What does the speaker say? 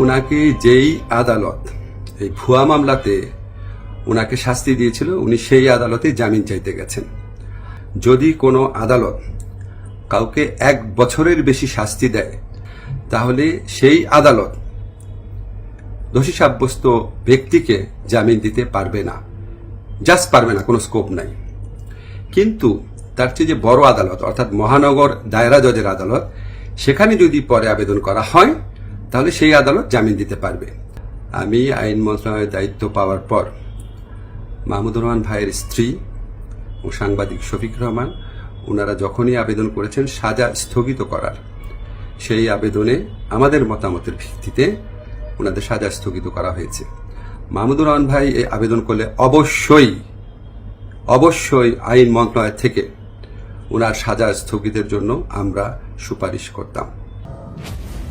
উনাকে যেই আদালত এই ভুয়া মামলাতে উনাকে শাস্তি দিয়েছিল, উনি সেই আদালতে জামিন চাইতে গেছেন। যদি কোনো আদালত কাউকে 1 বছরের বেশি শাস্তি দেয়, তাহলে সেই আদালত দোষী সাব্যস্ত ব্যক্তিকে জামিন দিতে পারবে না, জাস্ট পারবে না, কোনো স্কোপ নাই। কিন্তু তার চেয়ে যে বড় আদালত, অর্থাৎ মহানগর দায়রা জজের আদালত, সেখানে যদি পরে আবেদন করা হয়, তাহলে সেই আদালত জামিন দিতে পারবে। আমি আইন মন্ত্রণালয়ের দায়িত্ব পাওয়ার পর মাহমুদুর রহমান ভাইয়ের স্ত্রী ও সাংবাদিক শফিক রহমান, ওনারা যখনই আবেদন করেছেন সাজা স্থগিত করার, সেই আবেদনে আমাদের মতামতের ভিত্তিতে ওনাদের সাজা স্থগিত করা হয়েছে। মাহমুদুর রহমান ভাই এই আবেদন করলে অবশ্যই আইন মন্ত্রণালয় থেকে ওনার সাজা স্থগিতের জন্য আমরা সুপারিশ করতাম।